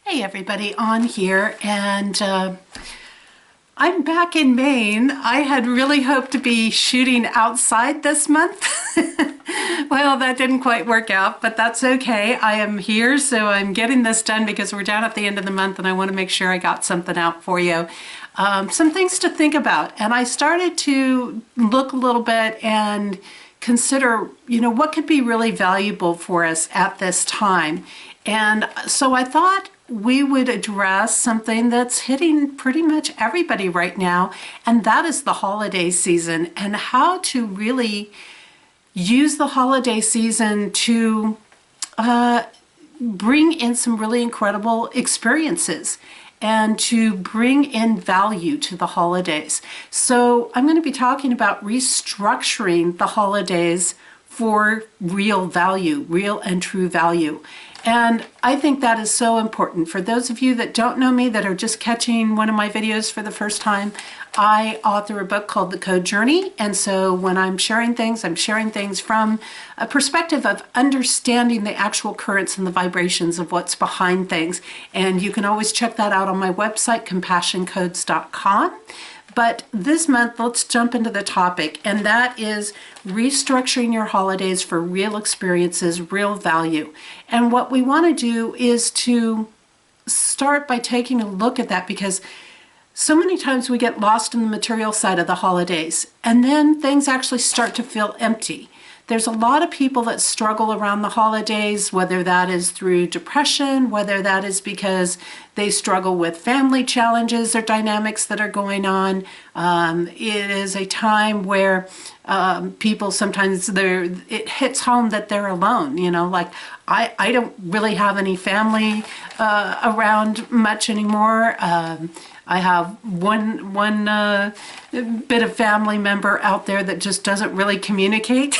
Hey everybody, on here, and I'm back in Maine. I had really hoped to be shooting outside this month. Well, that didn't quite work out, but that's okay. I am here, so I'm getting this done because we're down at the end of the month and I want to make sure I got something out for you. Some things to think about, and I started to look a little bit and consider, what could be really valuable for us at this time. And so I thought we would address something that's hitting pretty much everybody right now, and that is the holiday season and how to really use the holiday season to bring in some really incredible experiences and to bring in value to the holidays. So I'm going to be talking about restructuring the holidays for real value, real and true value. And I think that is so important. For those of you that don't know me, that are just catching one of my videos for the first time, I author a book called The Code Journey. And so when I'm sharing things from a perspective of understanding the actual currents and the vibrations of what's behind things. And you can always check that out on my website, CompassionCodes.com. But this month, let's jump into the topic, and that is restructuring your holidays for real experiences, real value. And what we want to do is to start by taking a look at that, because so many times we get lost in the material side of the holidays, and then things actually start to feel empty. There's a lot of people that struggle around the holidays, whether that is through depression, whether that is because they struggle with family challenges or dynamics that are going on. It is a time where people sometimes, it hits home that they're alone, like I don't really have any family around much anymore. I have one bit of family member out there that just doesn't really communicate.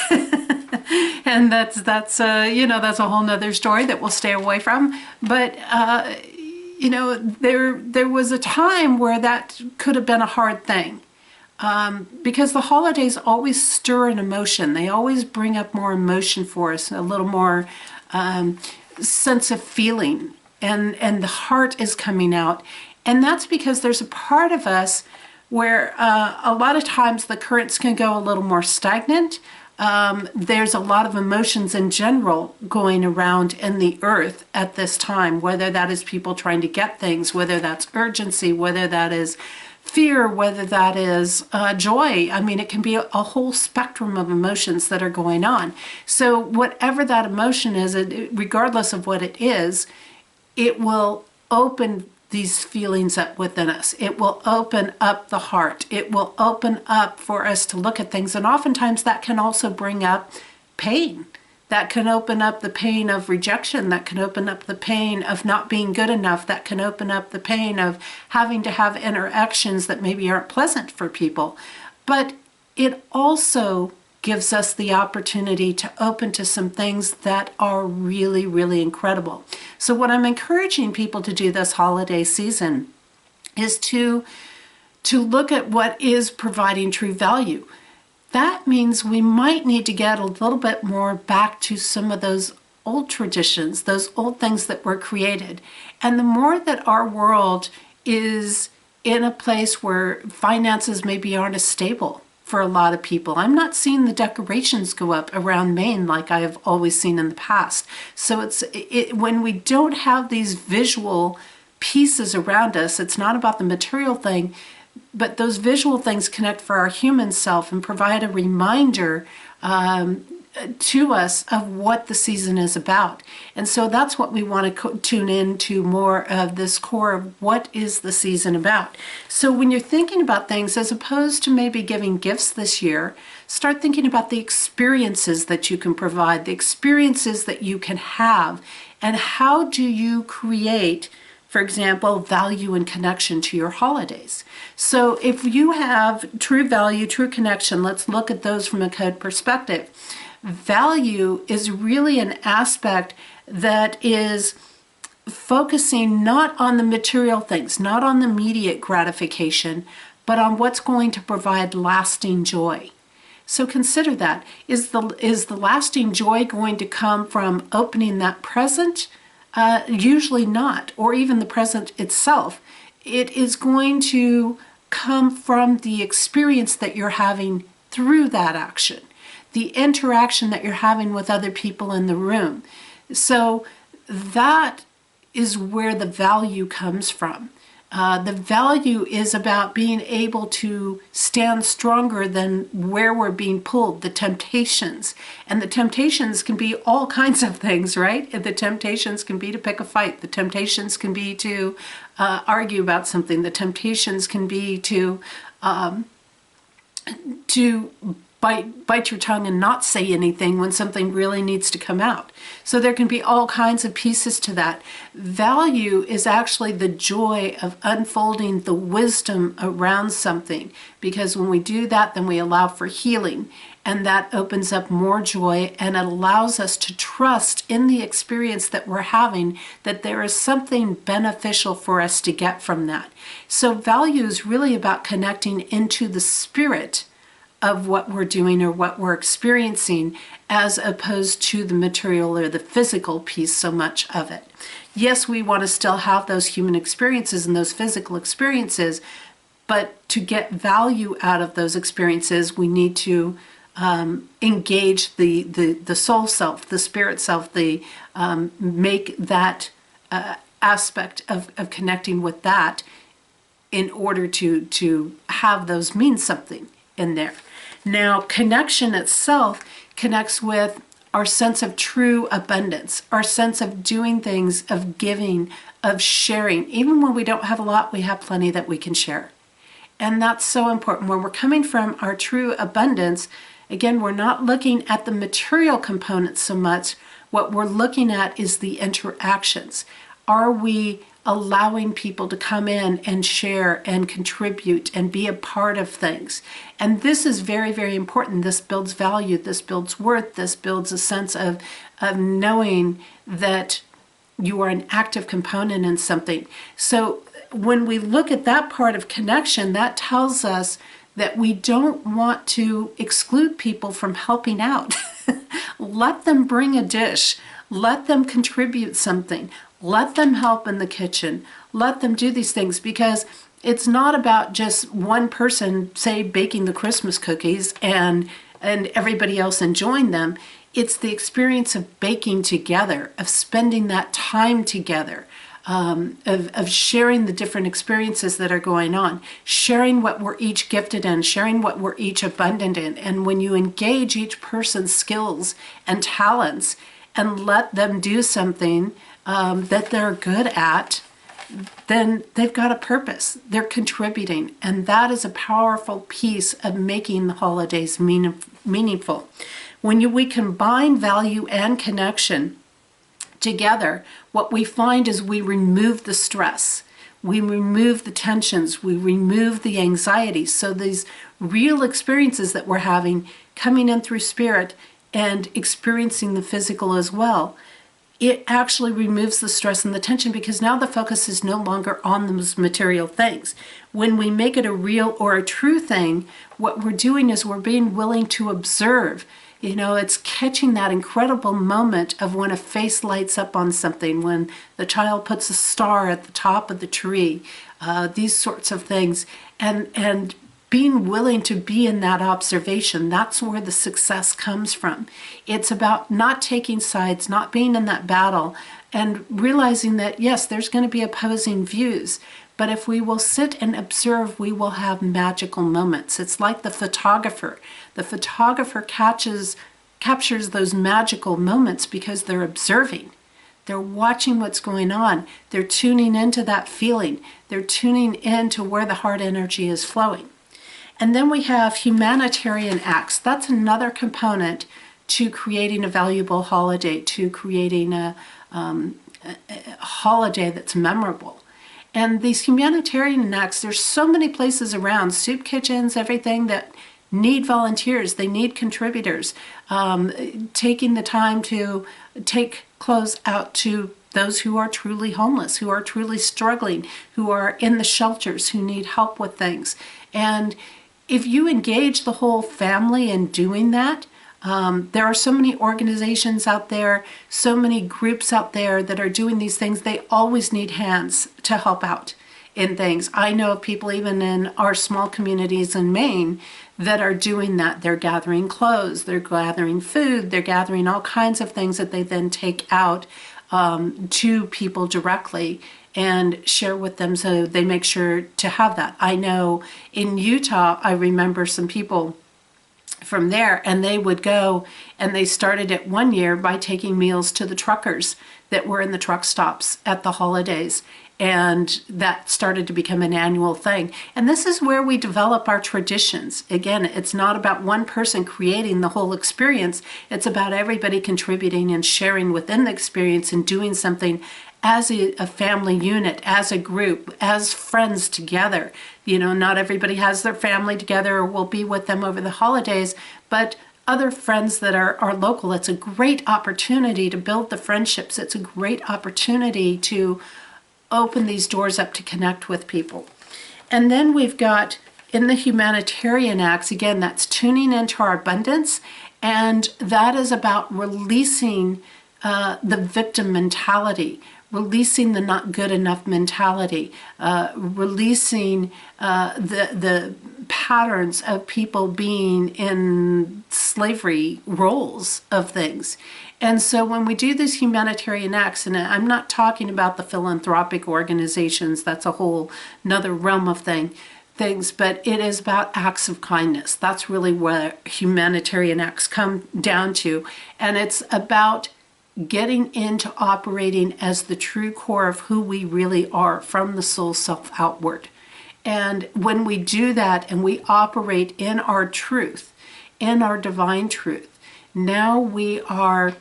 And that's a whole nother story that we'll stay away from. But there was a time where that could have been a hard thing, because the holidays always stir an emotion. They always bring up more emotion for us, a little more sense of feeling, and the heart is coming out. And that's because there's a part of us where a lot of times the currents can go a little more stagnant. There's a lot of emotions in general going around in the earth at this time, whether that is people trying to get things, whether that's urgency, whether that is fear, whether that is joy. I mean, it can be a whole spectrum of emotions that are going on. So whatever that emotion is, regardless of what it is, it will open these feelings up within us. It will open up the heart. It will open up for us to look at things. And oftentimes that can also bring up pain. That can open up the pain of rejection. That can open up the pain of not being good enough. That can open up the pain of having to have interactions that maybe aren't pleasant for people. But it also gives us the opportunity to open to some things that are really, really incredible. So what I'm encouraging people to do this holiday season is to look at what is providing true value. That means we might need to get a little bit more back to some of those old traditions, those old things that were created. And the more that our world is in a place where finances maybe aren't as stable for a lot of people. I'm not seeing the decorations go up around Maine like I have always seen in the past. So when we don't have these visual pieces around us, it's not about the material thing, but those visual things connect for our human self and provide a reminder to us of what the season is about. And so that's what we want to tune into more of, this core of what is the season about. So when you're thinking about things, as opposed to maybe giving gifts this year, start thinking about the experiences that you can provide, the experiences that you can have, and how do you create, for example, value and connection to your holidays. So if you have true value, true connection, let's look at those from a code perspective. Value is really an aspect that is focusing not on the material things, not on the immediate gratification, but on what's going to provide lasting joy. So consider that. Is the lasting joy going to come from opening that present Usually not, or even the present itself. It is going to come from the experience that you're having through that action, the interaction that you're having with other people in the room. So that is where the value comes from. The value is about being able to stand stronger than where we're being pulled, the temptations. And the temptations can be all kinds of things, right? The temptations can be to pick a fight. The temptations can be to argue about something. The temptations can be to bite your tongue and not say anything when something really needs to come out. So there can be all kinds of pieces to that. Value is actually the joy of unfolding the wisdom around something, because when we do that, then we allow for healing, and that opens up more joy, and it allows us to trust in the experience that we're having, that there is something beneficial for us to get from that. So value is really about connecting into the spirit of what we're doing or what we're experiencing, as opposed to the material or the physical piece so much of it. Yes, we want to still have those human experiences and those physical experiences, but to get value out of those experiences, we need to engage the soul self, the spirit self, make that aspect of connecting with that in order to have those mean something in there. Now, connection itself connects with our sense of true abundance, our sense of doing things, of giving, of sharing. Even when we don't have a lot, we have plenty that we can share. And that's so important. When we're coming from our true abundance, again, we're not looking at the material components so much. What we're looking at is the interactions. Are we allowing people to come in and share and contribute and be a part of things? And this is very, very important. This builds value, this builds worth, this builds a sense of knowing that you are an active component in something. So when we look at that part of connection, that tells us that we don't want to exclude people from helping out. Let them bring a dish. Let them contribute something. Let them help in the kitchen. Let them do these things, because it's not about just one person, say, baking the Christmas cookies and everybody else enjoying them. It's the experience of baking together, of spending that time together, of sharing the different experiences that are going on, sharing what we're each gifted in, sharing what we're each abundant in. And when you engage each person's skills and talents and let them do something that they're good at, then they've got a purpose. They're contributing. And that is a powerful piece of making the holidays meaningful. When we combine value and connection together, what we find is we remove the stress. We remove the tensions. We remove the anxiety. So these real experiences that we're having, coming in through spirit and experiencing the physical as well, it actually removes the stress and the tension, because now the focus is no longer on those material things. When we make it a real or a true thing, what we're doing is we're being willing to observe. You know, it's catching that incredible moment of when a face lights up on something, when the child puts a star at the top of the tree, these sorts of things. And being willing to be in that observation, that's where the success comes from. It's about not taking sides, not being in that battle, and realizing that, yes, there's going to be opposing views, but if we will sit and observe, we will have magical moments. It's like the photographer. The photographer captures those magical moments because they're observing. They're watching what's going on. They're tuning into that feeling. They're tuning into where the heart energy is flowing. And then we have humanitarian acts. That's another component to creating a valuable holiday, to creating a holiday that's memorable. And these humanitarian acts, there's so many places around, soup kitchens, everything, that need volunteers. They need contributors. Taking the time to take clothes out to those who are truly homeless, who are truly struggling, who are in the shelters, who need help with things. And if you engage the whole family in doing that, There are so many organizations out there, so many groups out there that are doing these things. They always need hands to help out in things. I know of people even in our small communities in Maine that are doing that. They're gathering clothes, they're gathering food, they're gathering all kinds of things that they then take out to people directly and share with them, so they make sure to have that. I know in Utah, I remember some people from there, and they would go, and they started it one year by taking meals to the truckers that were in the truck stops at the holidays. And that started to become an annual thing. And this is where we develop our traditions. Again, it's not about one person creating the whole experience. It's about everybody contributing and sharing within the experience and doing something as a family unit, as a group, as friends together. You know, not everybody has their family together or will be with them over the holidays, but other friends that are local. It's a great opportunity to build the friendships. It's a great opportunity to open these doors up to connect with people. And then we've got in the humanitarian acts, again, that's tuning into our abundance, and that is about releasing the victim mentality, releasing the not good enough mentality, releasing the patterns of people being in slavery roles of things. And so when we do these humanitarian acts, and I'm not talking about the philanthropic organizations, that's a whole another realm of things, but it is about acts of kindness. That's really what humanitarian acts come down to. And it's about getting into operating as the true core of who we really are from the soul self outward. And when we do that and we operate in our truth, in our divine truth, now we are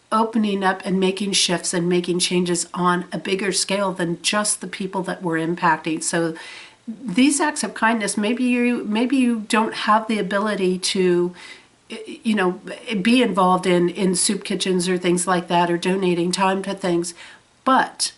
opening up and making shifts and making changes on a bigger scale than just the people that we're impacting. So these acts of kindness, maybe you don't have the ability to, you know, be involved in soup kitchens or things like that, or donating time to things, but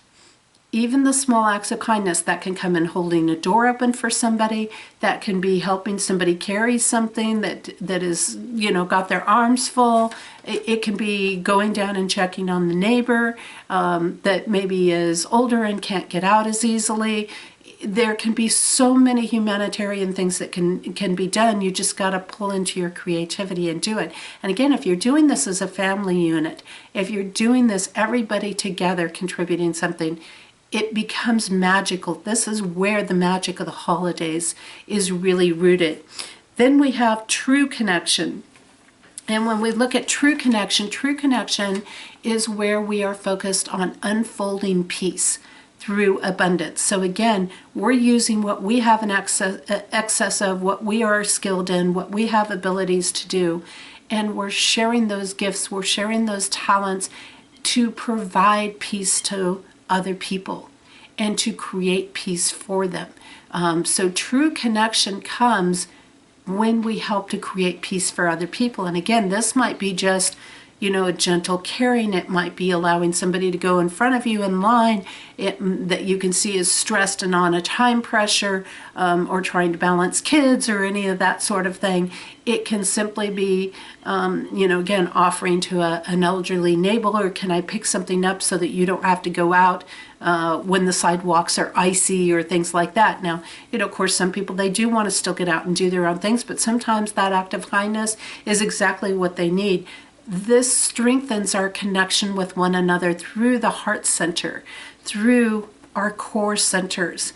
even the small acts of kindness that can come in holding a door open for somebody, that can be helping somebody carry something that is, you know, got their arms full. It can be going down and checking on the neighbor that maybe is older and can't get out as easily. There can be so many humanitarian things that can be done. You just got to pull into your creativity and do it. And again, if you're doing this as a family unit, if you're doing this everybody together contributing something, it becomes magical. This is where the magic of the holidays is really rooted. Then we have true connection. And when we look at true connection is where we are focused on unfolding peace through abundance. So again, we're using what we have in excess of, what we are skilled in, what we have abilities to do, and we're sharing those gifts, we're sharing those talents to provide peace to other people and to create peace for them. So true connection comes when we help to create peace for other people. And again, this might be just, you know, a gentle caring. It might be allowing somebody to go in front of you in line that you can see is stressed and on a time pressure, or trying to balance kids or any of that sort of thing. It can simply be, you know, again, offering to an elderly neighbor, or can I pick something up so that you don't have to go out when the sidewalks are icy or things like that. Now, you know, of course, some people, they do want to still get out and do their own things, but sometimes that act of kindness is exactly what they need. This strengthens our connection with one another through the heart center, through our core centers,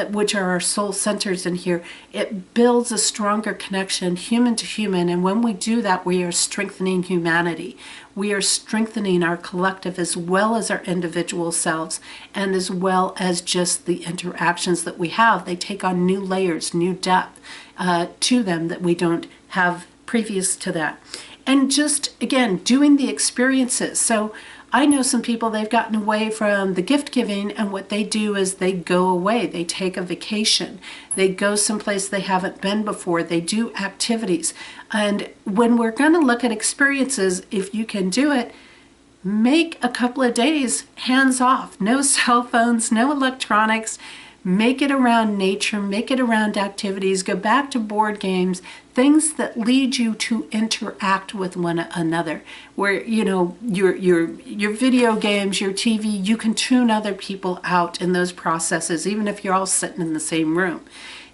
which are our soul centers in here. It builds a stronger connection, human to human, and when we do that, we are strengthening humanity. We are strengthening our collective as well as our individual selves, and as well as just the interactions that we have. They take on new layers, new depth to them that we don't have previous to that. And just, again, doing the experiences. So I know some people, they've gotten away from the gift giving, and what they do is they go away. They take a vacation. They go someplace they haven't been before. They do activities. And when we're going to look at experiences, if you can do it, make a couple of days hands off. No cell phones, no electronics. Make it around nature, make it around activities, go back to board games, things that lead you to interact with one another, where, you know, your video games, your TV, you can tune other people out in those processes, even if you're all sitting in the same room.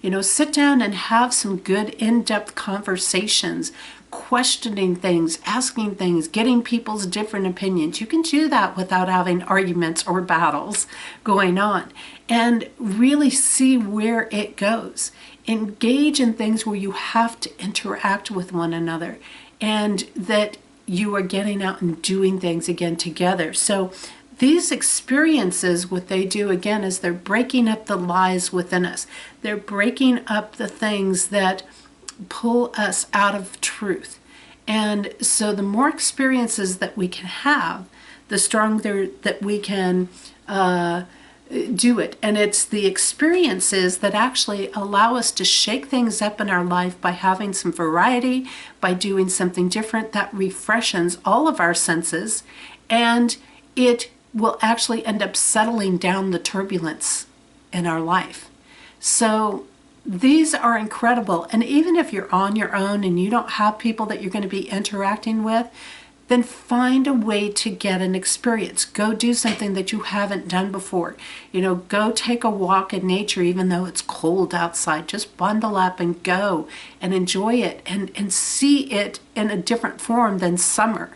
You know, sit down and have some good in-depth conversations, questioning things, asking things, getting people's different opinions. You can do that without having arguments or battles going on, and really see where it goes. Engage in things where you have to interact with one another, and that you are getting out and doing things again together. So these experiences, what they do again is they're breaking up the lies within us. They're breaking up the things that pull us out of truth. And so the more experiences that we can have, the stronger that we can do it. And it's the experiences that actually allow us to shake things up in our life by having some variety, by doing something different that refreshes all of our senses, and it will actually end up settling down the turbulence in our life. So these are incredible. And even if you're on your own and you don't have people that you're going to be interacting with, then find a way to get an experience. Go do something that you haven't done before. You know, go take a walk in nature, even though it's cold outside. Just bundle up and go and enjoy it, and see it in a different form than summer.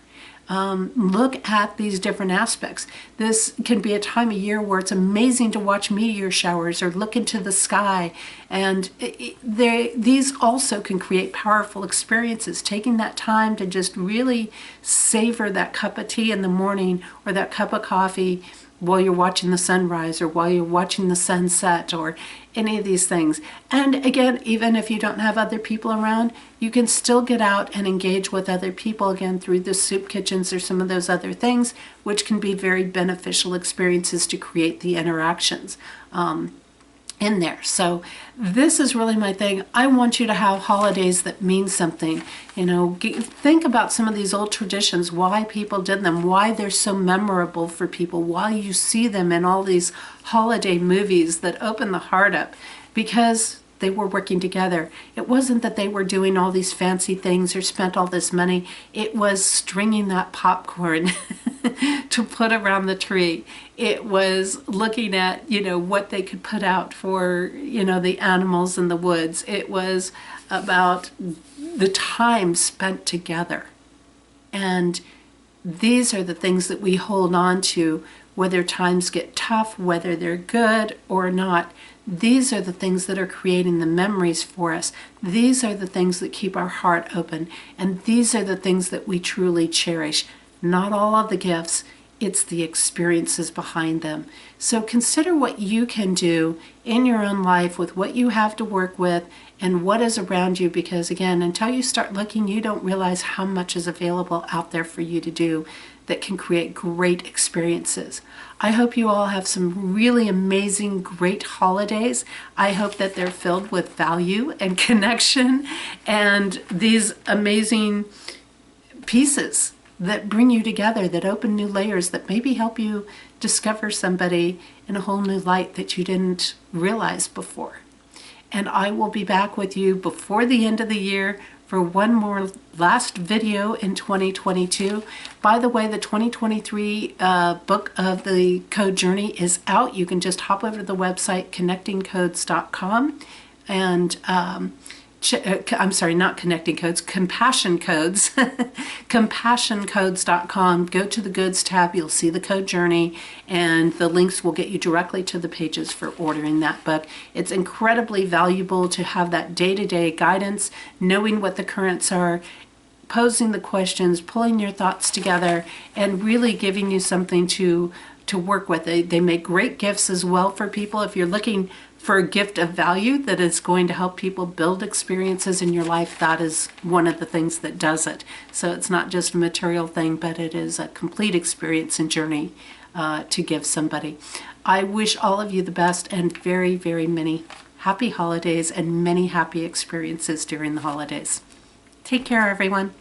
Look at these different aspects. This can be a time of year where it's amazing to watch meteor showers or look into the sky. And these also can create powerful experiences. Taking that time to just really savor that cup of tea in the morning, or that cup of coffee while you're watching the sunrise, or while you're watching the sunset, or any of these things. And again, even if you don't have other people around, you can still get out and engage with other people again through the soup kitchens or some of those other things, which can be very beneficial experiences to create the interactions in there. So this is really my thing. I want you to have holidays that mean something. You know, think about some of these old traditions, why people did them, why they're so memorable for people, why you see them in all these holiday movies that open the heart up, because they were working together. It wasn't that they were doing all these fancy things or spent all this money. It was stringing that popcorn to put around the tree. It was looking at, you know, what they could put out for, you know, the animals in the woods. It was about the time spent together. And these are the things that we hold on to, whether times get tough, whether they're good or not. These are the things that are creating the memories for us. These are the things that keep our heart open. And these are the things that we truly cherish. Not all of the gifts, it's the experiences behind them. So consider what you can do in your own life with what you have to work with and what is around you, because again, until you start looking, you don't realize how much is available out there for you to do that can create great experiences. I hope you all have some really amazing, great holidays. I hope that they're filled with value and connection and these amazing pieces that bring you together, that open new layers, that maybe help you discover somebody in a whole new light that you didn't realize before. And I will be back with you before the end of the year for one more last video in 2022. By the way, the 2023 book of the Code Journey is out. You can just hop over to the website connectingcodes.com and I'm sorry, not Connecting Codes, Compassion Codes, compassioncodes.com. Go to the Goods tab, you'll see the Code Journey, and the links will get you directly to the pages for ordering that book. It's incredibly valuable to have that day-to-day guidance, knowing what the currents are, posing the questions, pulling your thoughts together, and really giving you something to work with. They make great gifts as well for people. If you're looking for a gift of value that is going to help people build experiences in your life, that is one of the things that does it. So it's not just a material thing, but it is a complete experience and journey to give somebody. I wish all of you the best and very, very many happy holidays and many happy experiences during the holidays. Take care, everyone.